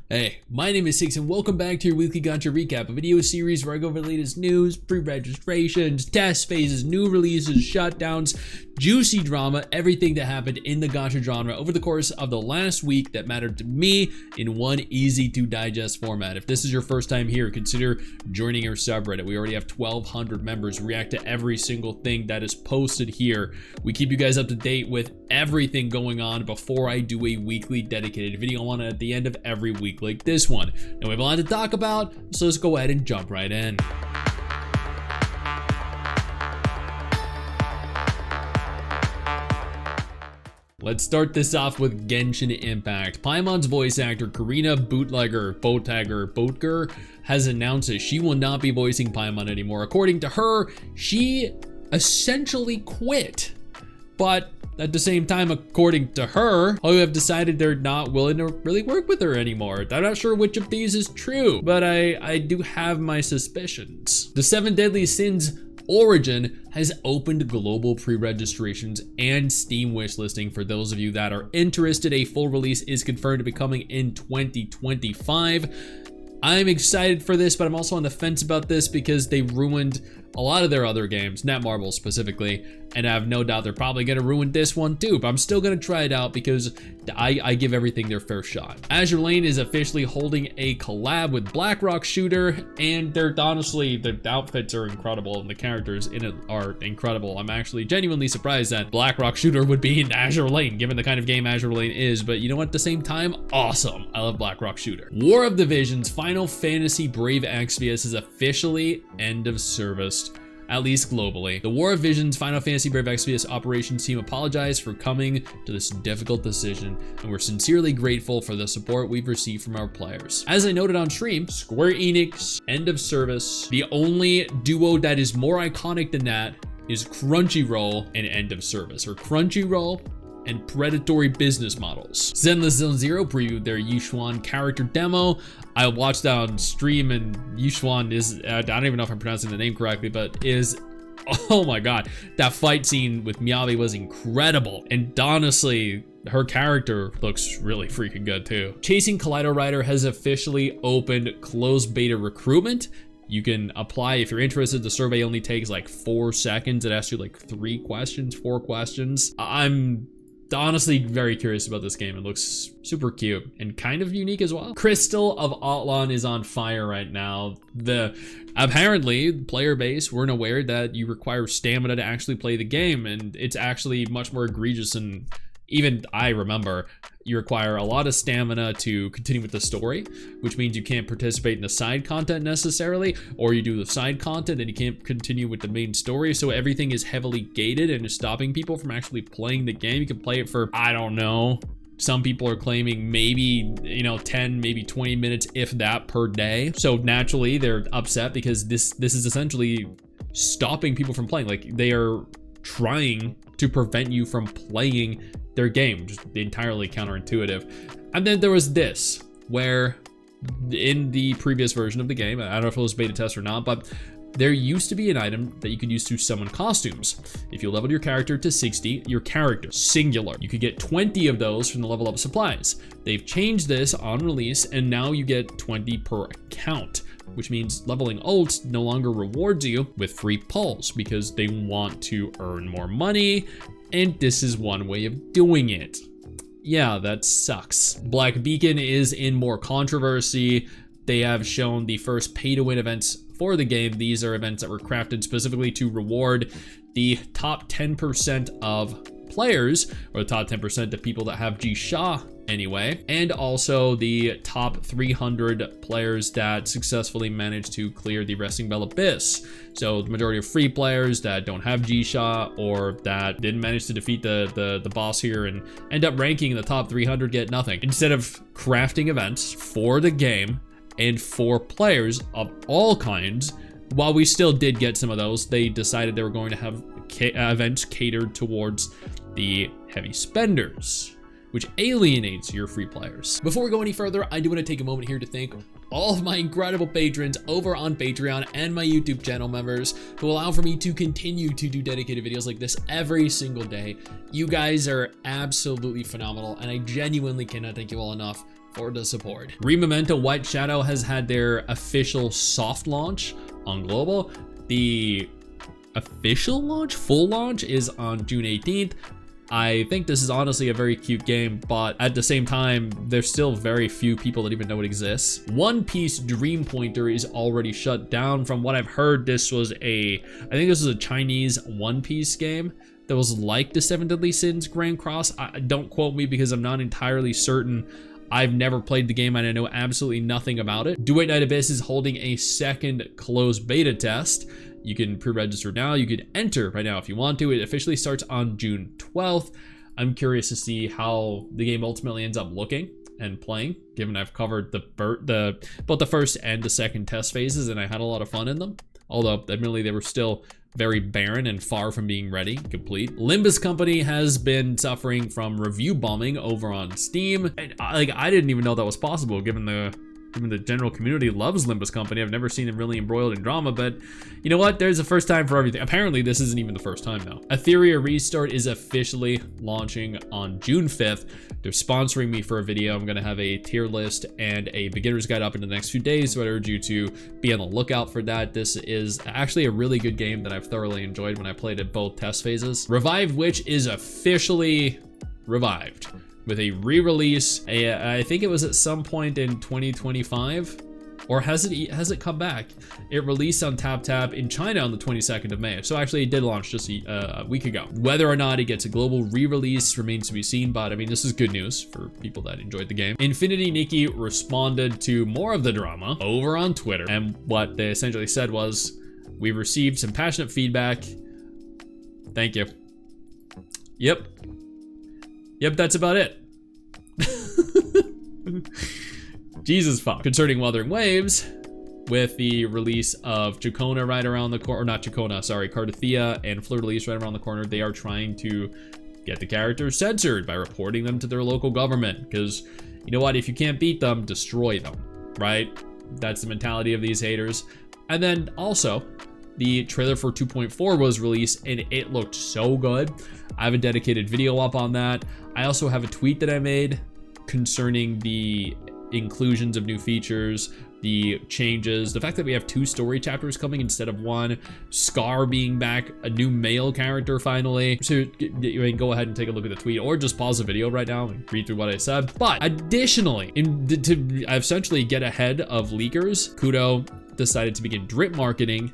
Hey, my name is Stix and welcome back to your weekly Gacha recap, a video series where I go over the latest news, pre-registrations, test phases, new releases, shutdowns, juicy drama, everything that happened in the Gacha genre over the course of the last week that mattered to me in one easy to digest format. If this is your first time here, consider joining our subreddit. We already have 1,200 members, react to every single thing that is posted here. We keep you guys up to date with everything going on before I do a weekly dedicated video on it at the end of every week like this one. And we have a lot to talk about, so let's go ahead and jump right in. Let's start this off with Genshin Impact. Paimon's voice actor Karina Bootlegger has announced that she will not be voicing Paimon anymore. According to her, she essentially quit. But at the same time, according to her, Hoyu have decided they're not willing to really work with her anymore. I'm not sure which of these is true, but I do have my suspicions. The 7 Deadly Sins Origin has opened global pre-registrations and Steam wishlisting for those of you that are interested. A full release is confirmed to be coming in 2025. I'm excited for this, but I'm also on the fence about this because they ruined a lot of their other games, Netmarble specifically, and I have no doubt they're probably gonna ruin this one too, but I'm still gonna try it out because I give everything their fair shot. Azur Lane is officially holding a collab with Blackrock Shooter, and they're honestly, the outfits are incredible and the characters in it are incredible. I'm actually genuinely surprised that Blackrock Shooter would be in Azur Lane, given the kind of game Azur Lane is, but you know what, at the same time, awesome. I love Blackrock Shooter. War of the Visions Final Fantasy Brave Exvius is officially end of service, at least globally. The War of Visions Final Fantasy Brave Exvius operations team apologized for coming to this difficult decision, and we're sincerely grateful for the support we've received from our players. As I noted on stream, Square Enix, end of service. The only duo that is more iconic than that is Crunchyroll and end of service, or Crunchyroll and predatory business models. Zenless Zone Zero previewed their Yushuan character demo. I watched that on stream, and Yushuan is, I don't even know if I'm pronouncing the name correctly, but is, oh my god, that fight scene with Miyabi was incredible. And honestly, her character looks really freaking good too. Chasing Kaleido Rider has officially opened closed beta recruitment. You can apply if you're interested. The survey only takes like 4 seconds. It asks you like 4 questions. I'm honestly very curious about this game. It looks super cute and kind of unique as well. Crystal of Atlan is on fire right now. Apparently, the player base weren't aware that you require stamina to actually play the game, and it's actually much more egregious than even I remember. You require a lot of stamina to continue with the story, which means you can't participate in the side content necessarily, or you do the side content and you can't continue with the main story. So everything is heavily gated and is stopping people from actually playing the game. You can play it for, I don't know, some people are claiming maybe, 10, maybe 20 minutes, if that, per day. So naturally they're upset because this is essentially stopping people from playing. Like, they are trying to prevent you from playing their game, just entirely counterintuitive. And then there was this, where in the previous version of the game, I don't know if it was beta test or not, but there used to be an item that you could use to summon costumes. If you leveled your character to 60, your character, singular, you could get 20 of those from the level up supplies. They've changed this on release, and now you get 20 per account, which means leveling ult no longer rewards you with free pulls because they want to earn more money, and this is one way of doing it. Yeah, that sucks. Black Beacon is in more controversy. They have shown the first pay-to-win events for the game. These are events that were crafted specifically to reward the top 10% of players, or the top 10% of people that have G-Sha anyway, and also the top 300 players that successfully managed to clear the Resting Bell Abyss. So the majority of free players that don't have G-Sha or that didn't manage to defeat the boss here and end up ranking in the top 300 get nothing. Instead of crafting events for the game and for players of all kinds, while we still did get some of those, they decided they were going to have events catered towards the heavy spenders, which alienates your free players. Before we go any further, I do want to take a moment here to thank all of my incredible patrons over on Patreon and my YouTube channel members who allow for me to continue to do dedicated videos like this every single day. You guys are absolutely phenomenal, and I genuinely cannot thank you all enough for the support. ReMemento White Shadow has had their official soft launch on global. The official launch, full launch, is on June 18th. I think this is honestly a very cute game, but at the same time, there's still very few people that even know it exists. One Piece Dream Pointer is already shut down. From what I've heard, this was I think this was a Chinese One Piece game that was like the Seven Deadly Sins Grand Cross. Don't quote me because I'm not entirely certain. I've never played the game and I know absolutely nothing about it. Duet Night Abyss is holding a second closed beta test. You can pre-register now. You can enter right now if you want to. It officially starts on June 12th. I'm curious to see how the game ultimately ends up looking and playing, given I've covered both the first and the second test phases, and I had a lot of fun in them. Although, admittedly, they were still very barren and far from being ready, complete. Limbus Company has been suffering from review bombing over on Steam. And, I didn't even know that was possible, given the general community loves Limbus Company. I've never seen them really embroiled in drama, but you know what? There's a first time for everything. Apparently, this isn't even the first time though. Etheria Restart is officially launching on June 5th. They're sponsoring me for a video. I'm gonna have a tier list and a beginner's guide up in the next few days, so I urge you to be on the lookout for that. This is actually a really good game that I've thoroughly enjoyed when I played at both test phases. Revived Witch is officially revived with a re-release. I think it was at some point in 2025, or has it come back? It released on TapTap in China on the 22nd of May. So actually it did launch just a week ago. Whether or not it gets a global re-release remains to be seen, but I mean, this is good news for people that enjoyed the game. Infinity Nikki responded to more of the drama over on Twitter, and what they essentially said was, "We received some passionate feedback. Thank you." Yep, that's about it. Jesus fuck. Concerning Wuthering Waves, with the release of Chacona right around the corner, or not Chacona, sorry, Cardathea and Fleur de Lis right around the corner, they are trying to get the characters censored by reporting them to their local government. Because, you know what, if you can't beat them, destroy them, right? That's the mentality of these haters. And then also, the trailer for 2.4 was released and it looked so good. I have a dedicated video up on that. I also have a tweet that I made concerning the inclusions of new features, the changes, the fact that we have 2 story chapters coming instead of 1, Scar being back, a new male character finally. So you can go ahead and take a look at the tweet, or just pause the video right now and read through what I said. But additionally, to essentially get ahead of leakers, Kudo decided to begin drip marketing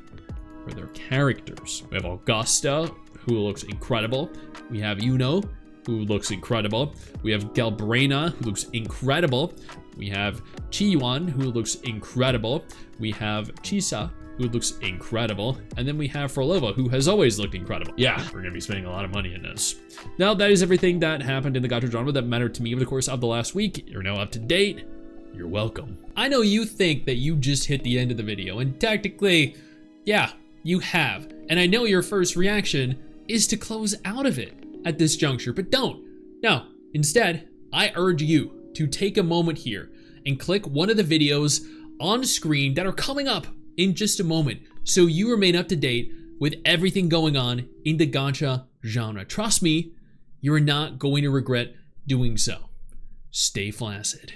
for their characters. We have Augusta, who looks incredible. We have Yuno, who looks incredible. We have Galbrena, who looks incredible. We have Chiyuan, who looks incredible. We have Chisa, who looks incredible. And then we have Frolova, who has always looked incredible. Yeah, we're gonna be spending a lot of money in this. Now, that is everything that happened in the Gacha genre that mattered to me over the course of the last week. You're now up to date. You're welcome. I know you think that you just hit the end of the video, and technically, yeah, you have. And I know your first reaction is to close out of it at this juncture, but don't. No, instead, I urge you to take a moment here and click one of the videos on screen that are coming up in just a moment, so you remain up to date with everything going on in the Gacha genre. Trust me, you're not going to regret doing so. Stay flaccid.